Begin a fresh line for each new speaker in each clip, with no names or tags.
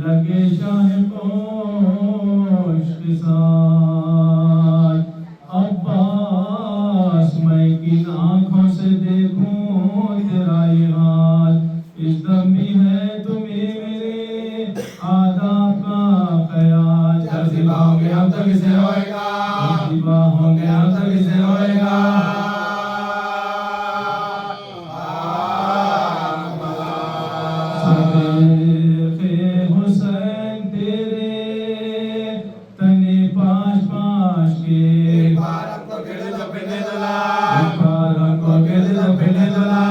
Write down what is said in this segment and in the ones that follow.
लगे शाह को इश्क सा मुसीबा होंगे हम तो किसे होएगा, मुसीबा होंगे हम तो किसे होएगा। हुसैन तेरे तने पाश पाश के, एक बार हमको कह दे तो फिरने दुला, एक बार हमको कह दे तो फिरने दुला।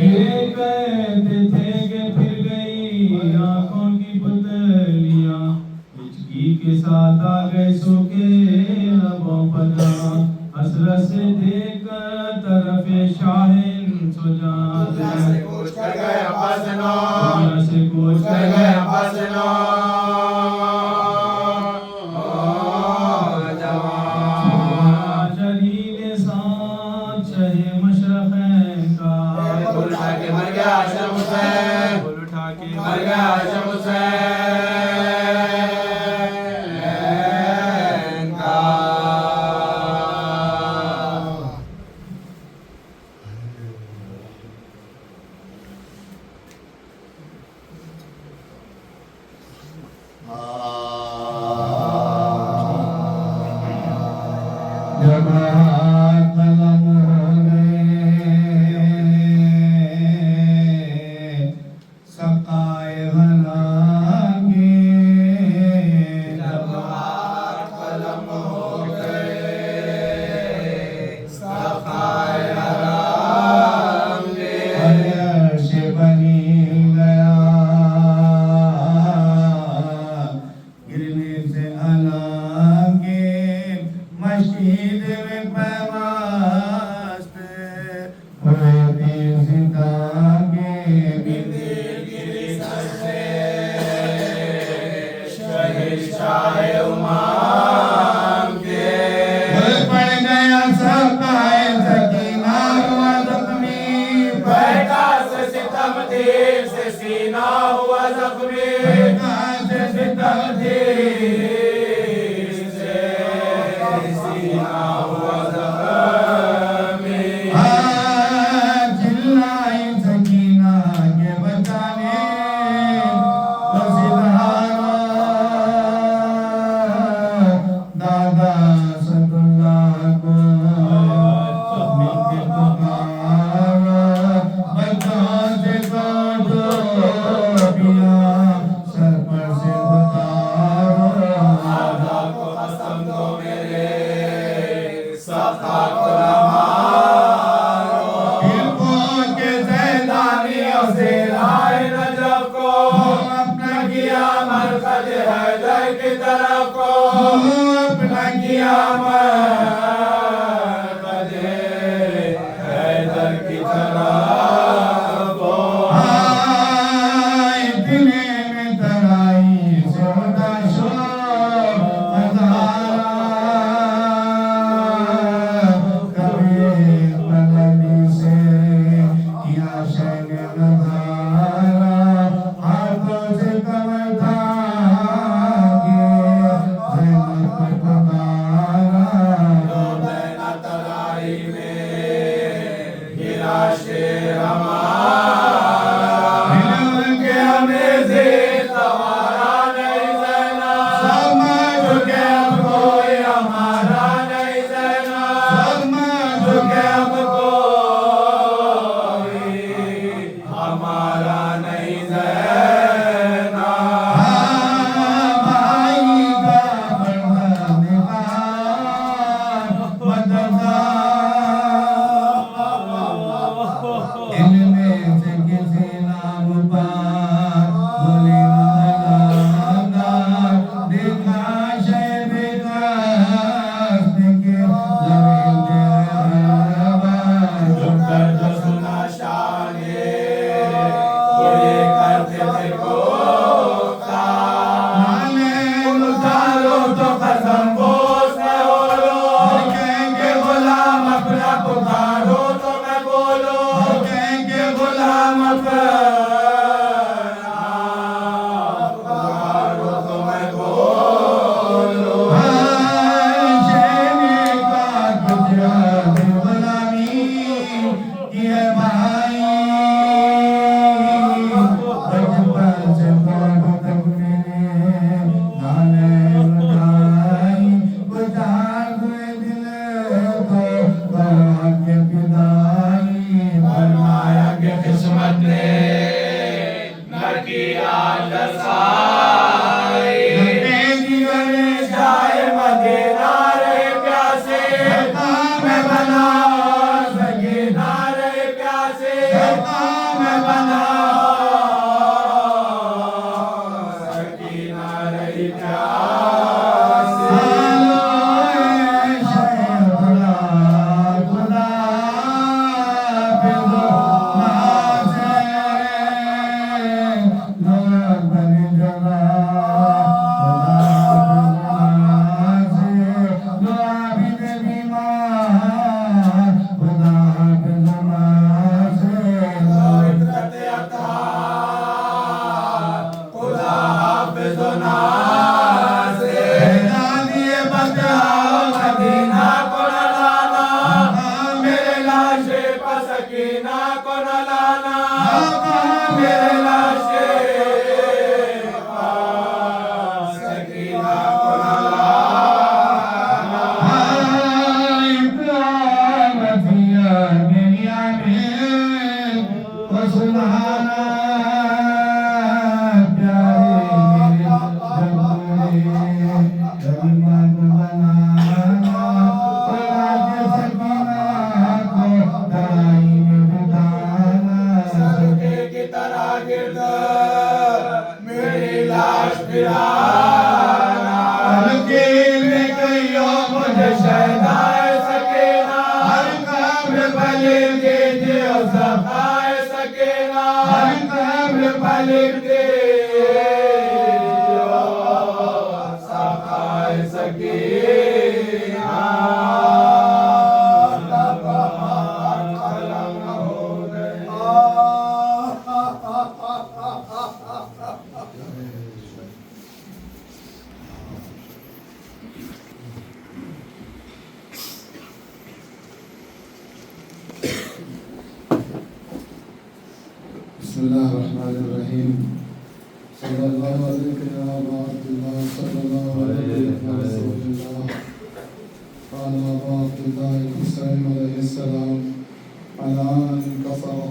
ये कहते थे कि फिर गई आंखों की पुतलियां, हिचकी के साथ आ गए सूखे लबों पर जहां, हसरत से देख तरफ शाहिन सुजा, दुनिया से कूच कर गए अब्बास नो, दुनिया से कूच कर गए अब्बास नो। शरीर सांस शहे मशरक़ैन का, फूल उठा के मर गया आशम हुसैन, फूल उठा के मर गया आशम हुसैन का। जब हाथ कलम हो गए सकाए हलांगे, जब हाथ कलम हो गए सकाए हलांगे, अर्श बनी गया गिरने से हलांगे, मस्जिद में पैवास्त होती सितागे, बिंदी गिरी सर से शहंशाह उमाम के, पड़ गया सकाए सकीना हुआ जख्मी, बैठा से सितम धीर से सीना हुआ जख्मी, बैठा से सितम धीर की आदत आए जाए मदीना रहे प्यासे मैं बना सकीना रहे प्यासे मैं बना सकीना रहे प्यासे
बिस्मिल्लाहिर्रहमानिर्रहीम सल्लल्लाहु अलैहि सल्लल्लाहु अलैहि वसल्लम अला अब्दुल्लाह हुसैन अलैहिस्सलाम अला कफर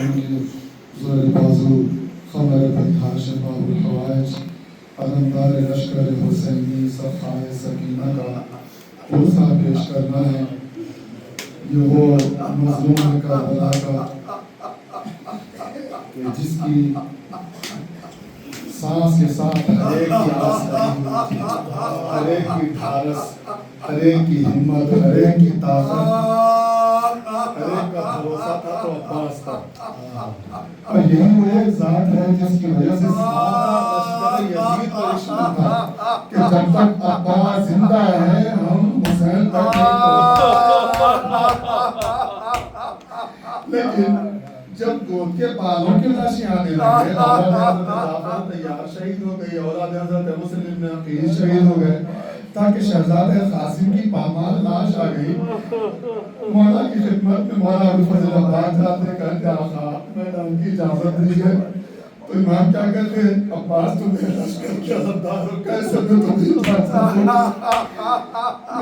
उनके ज़ोर बाजू खबर हाशिम बाबुल हवाइज अलमदार लश्कर हुसैनी सफ़ाए सकीना का तोहफा पेश करना है। ये वो मज़लूम करबला का जिसकी सांस के साथ हर एक की आस लगी हुई थी, हर एक की ढारस, हर एक की हिम्मत, हर एक की ताकत, हर एक का भरोसा था तो अब्बास था। और यही वो एक ज़ात है जिसकी वजह से सारा लश्कर यजीद परेशान था कि जब तक अब्बास जिंदा है हम हुसैन तक नहीं पहुंच। लेकिन जब गोद के बालों की लाशें आने लगे, औलाद हज़रत जाफर तैयार शहीद हो गई, औलाद हज़रत मुस्लिम इब्न अकील शहीद हो गए, ताकि शहजादे कासिम की पामाल लाश आ गई। मौला की खिदमत में मौला अबुल फजल अब्बास जाते कहते आका मैदान की इजाजत दीजिए। तो इमाम क्या कहते हैं, अब्बास तुम्हें लश्कर के सरदार हो, कैसे मैं तुम्हें इजाजत दूं?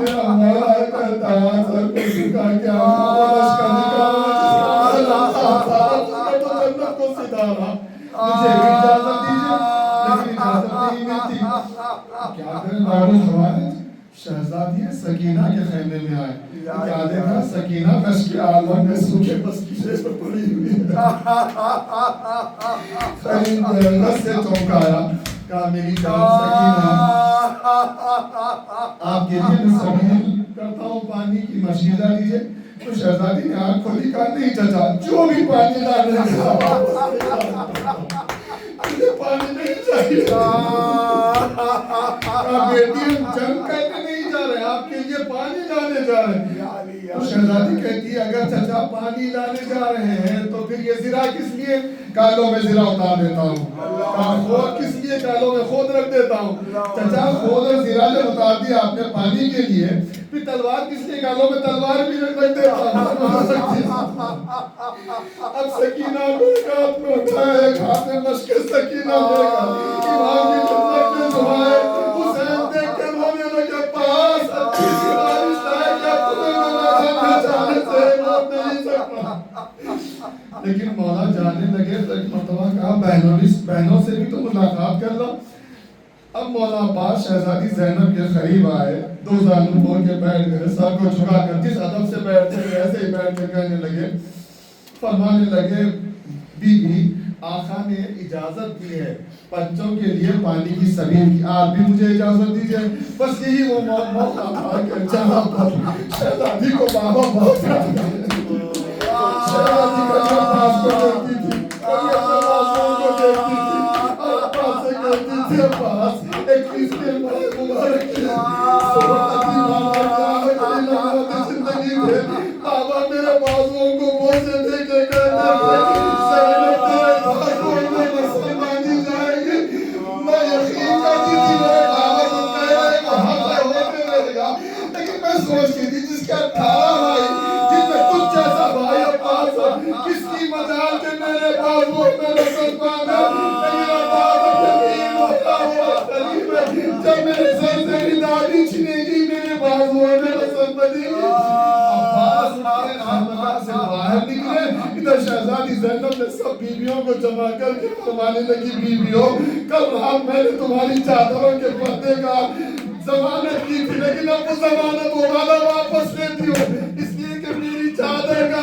मेरा मौला कहता है सर को झुका के आपको लश्कर निकालो तो जन्नत को सितारा, मुझे इजाजत दीजिए। लेकिन इजाजत नहीं मिलती। क्या करें बाबुल हवाइज, शहजादी सकीना के खैमे में आए, क्या देखा सकीना कश के आलम में सूखे मस्कीने पर पड़ी हुई है। रस से चौंकाया, कहा मेरी जान सकीना आपके लिए मैं सबील करता हूँ, पानी की मशीदा लीजिए। तो शहजादी ने आँख खोली, कहा नहीं चाचा, जो भी पानी लाने पानी नहीं चाहिए। बेटी हम जंग करने नहीं जा रहे, आपके लिए पानी लाने जा रहे हैं। तो शहजादी कहती है अगर चाचा पानी लाने जा रहे हैं तो फिर ये ज़िरा किस लिए? कालों में ज़िरा उतार देता हूँ। खोद किस लिए? कालों में खोद रख देता हूँ। चाचा खोद और ज़िरा जब उतार दिया आपने पानी के लिए, फिर तलवार किस लिए? कालों में तलवार भी रख देता हूँ। अब सकीना को एक हाथ में उठाया, एक हाथ में मशक़ सकीना लेगा, इमाम की खिदमत में झुकाए, हुसैन देख के रोने लगे, पास अच्छी सी बारिश आएगी, तुम्हें लेकिन मौला जाने लगे तो एक मरतबा कहा बहनों से भी तो मुलाकात कर लो। अब मौला अब्बास शहजादी ज़ैनब के करीब आए, दो ज़ानुम बोल के बैठ गए, सर को झुकाकर जिस अदब से बैठते थे ऐसे ही बैठ के कहने लगे, फरमाने लगे, बीबी आका ने इजाजत दी है बच्चों के लिए पानी की सबील की, आप भी मुझे इजाजत दीजिए। बस यही वो मौका था कि जहाँ पर शहजादी को बाबा बहुत शहजादी का पास को देखती थी, कभी अपने पासों को देखती थी और पास से कहती थी, पास एक इसके मुबारक की जिंदगी में बाबा मेरे बाजुओं को बोझे देके सोचती थी जिसके 18 भाई जिसमें कुछ जैसा भाई और पास किसकी मजाल के मेरे पास वो मेरे सल्मान है मेरा बाप यकीन होता हुआ करीब है जब मेरे सर से दादी छिनेगी मेरे पास वो मेरे संपत्ति अब्बास के खानदान से बाहर निकले। इधर शहजादी ज़ैनब ने सब बीवियों को जमा करके फरमाने लगी, बीवियों कल रात मैंने तुम्हारी चादरों के पर्दे का जमानत की थी, लेकिन अब वो जमानत वाला वापस लेती हो, इसलिए कि मेरी चादर का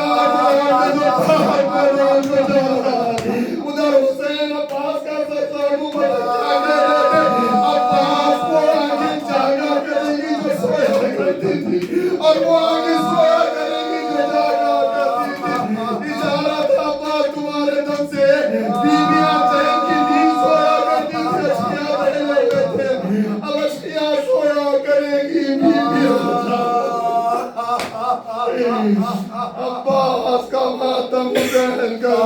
उधर हुसैन अब्बास का सरसानू अब्बास को आगे जागा करेगी जो सोया करती थी और वो आगे सोया करेगी जो जागा करती थी। इशारा था अब्बास तुम्हारे दम से बीबियां चैन की नींद सोया करती थी, अशिया रह गए थे, अब अशिया सोया करेगी बीबियां। अब्बास का मातम सहन कर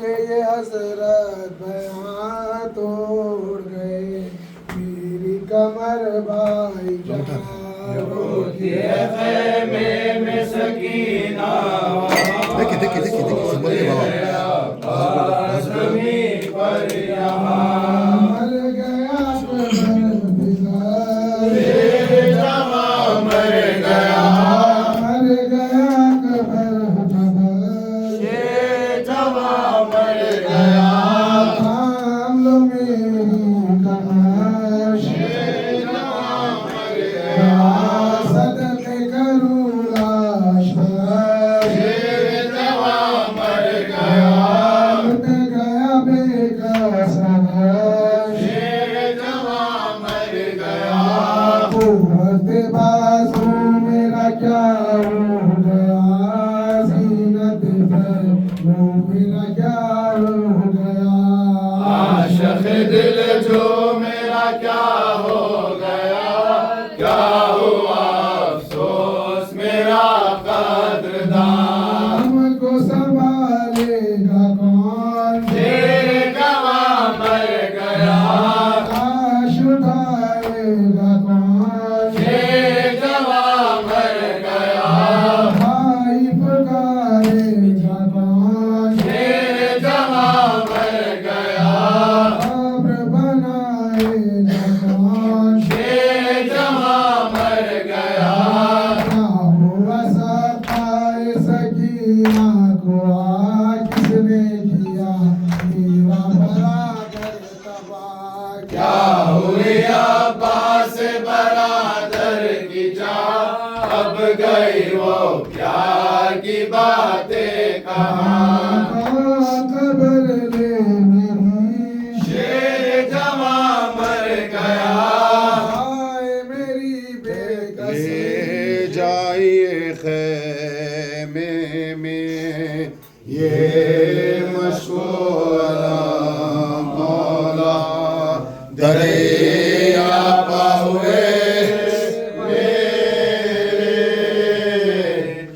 के ये हजरत बयां तोड़ गए मेरी कमर भाई में सकीना
देखिए संभल के बाबा
पर यहाँ मर गया मर गया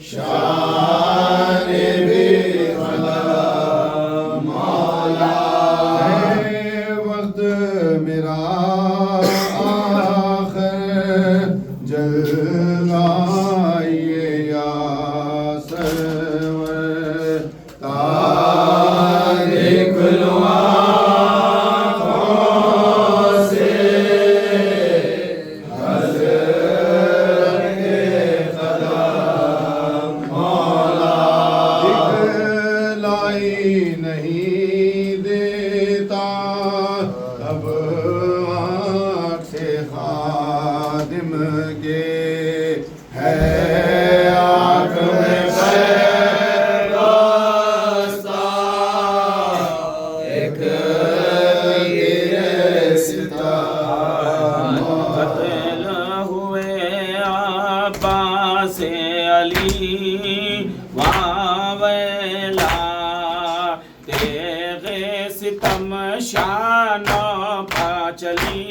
शान भी
कत्ल हुए अब्बास अली वावेला तेरे सितम शान पाचली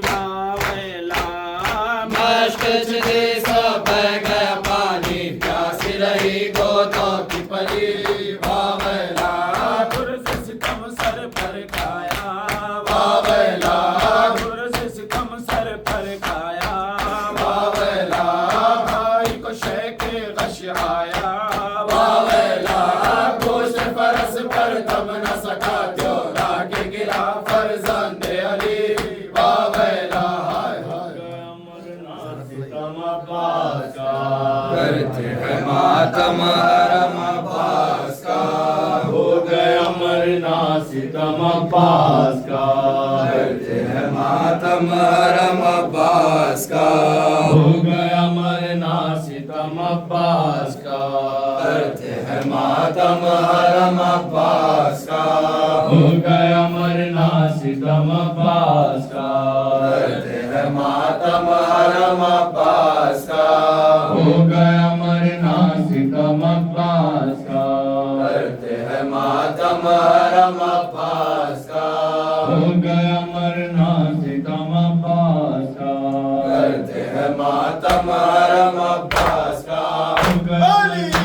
वावेला
मश्क छे सब गया पानी प्यास रही गोदों की पली वावेला
गुरु सितम सर पर खाया
वावेला
गुरु सितम सर पर खाया
वावेला
भाई को शेख गश आया
वावेला गोश फरस पर तब न सका त्योरा के गिरा फरजंद अली वावेला हाय हाय करते हैं मातम हरम अब्बास का
हो गया मरना सितम अब्बास का
करते हैं मातम हरम अब्बास का
हो गया मरना सितम अब्बास का
करते हैं मातम हरम अब्बास का
हो गया मरना सितम अब्बास का
करते हैं मातम हरम अब्बास का
हो गया मरना सितम अब्बास का
करते हैं मातम हरम अब्बास का
हो गया मरना सितम अब्बास का
करते हैं मातम हरम अब्बास का
हो गया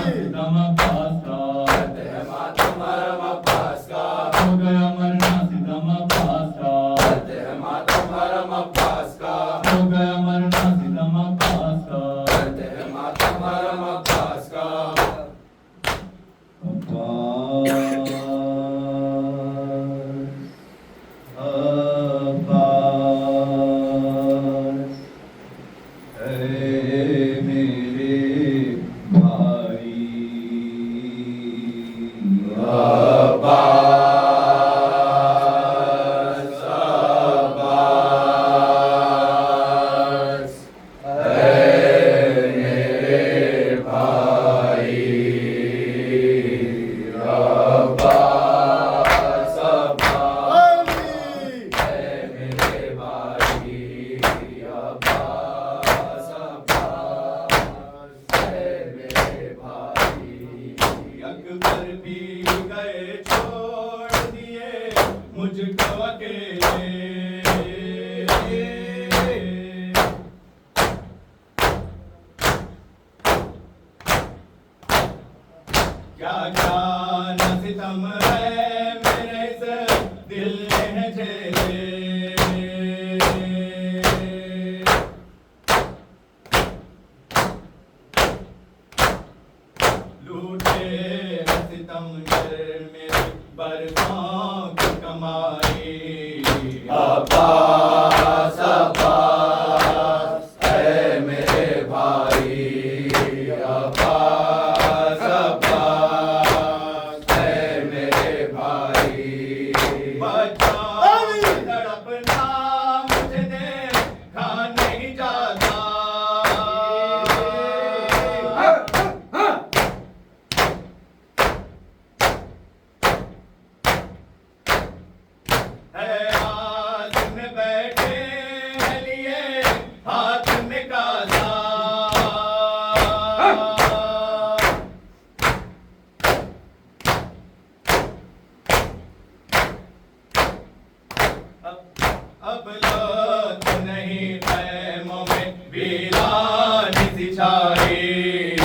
सितम अब्बास का
करते हैं मातम हरम अब्बास का
हो गया मरना सितम अब्बास का
करते हैं मातम हरम अब्बास का
हो गया मरना सितम अब्बास का
करते हैं मातम हरम अब्बास का
अब्बास ऐ मेरे भाई
अब्बास अब्बास ऐ मेरे भाई अब्बास अब्बास ऐ मेरे भाई अब्बास अब्बास ऐ मेरे भाई
अकबर भी गए छोड़ दिए मुझको अकेले क्या क्या न सितम है मेरे इस दिल ने झेले लूटे सितम मेरे बरसों की कमाई
अब्बास अब्बास ऐ मेरे भाई अब्बास अब्बास ऐ मेरे भाई
बच्चा तड़पना मुझे देखा नहीं जाता है हाथ में बैठे लिए हाथ में कासा अब लोग नहीं पैमों में वीरानी सी छाई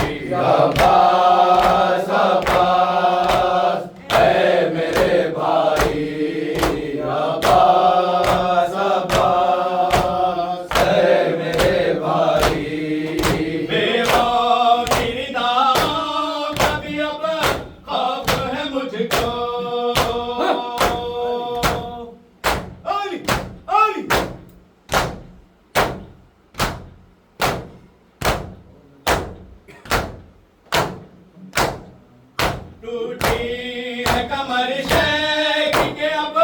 अब्बास अब्बास ऐ मेरे भाई अब्बास अब्बास ऐ मेरे भाई
बेवाओं की निगाहों का भी अब खौफ है मुझको अली अली टूटी है कमर शेख के अब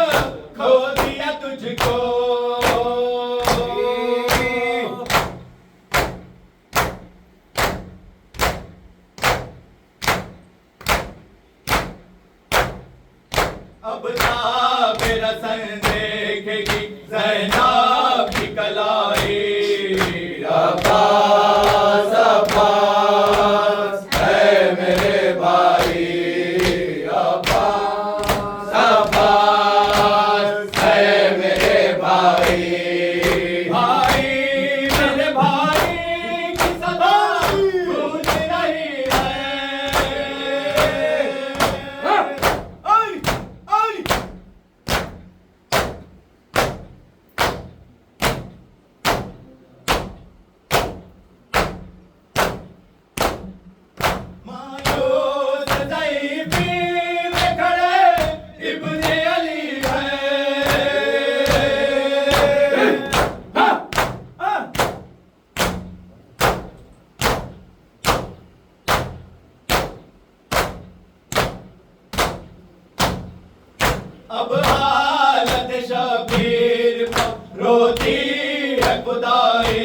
खो दिया तुझको अब
हसन देखेगी ज़ैनब की कलाई। अब्बास अब्बास है मेरे भाई, अब्बास अब्बास है मेरे भाई। भाई मेरे भाई की सदा गूंज रही है। आई आई मायूस ज़ईफ़ी में खड़े इब्ने अली है। हा हा अब हालत शबीर पर रोती है खुदाई।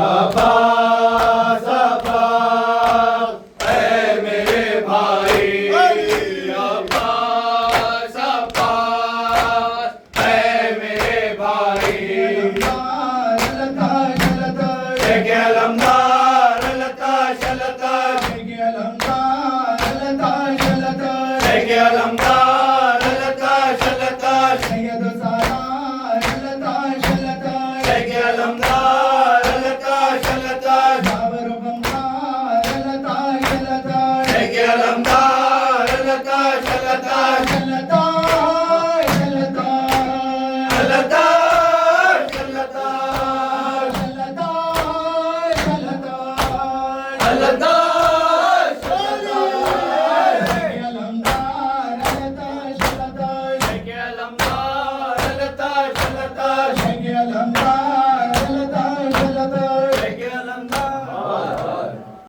अब्बास अब्बास है मेरे भाई, अब्बास अब्बास है मेरे भाई। शेख अलमदार लता शलता, शेख अलमदार लता शलता, शेख अलमदार लता शलता, सैयद सारा लता शलता, शेख अलमदार लता शलता, जाबर बंदार लता शलता, शेख अलमदार लता शलता, शलता शलता लता शलता, शलता शलता लता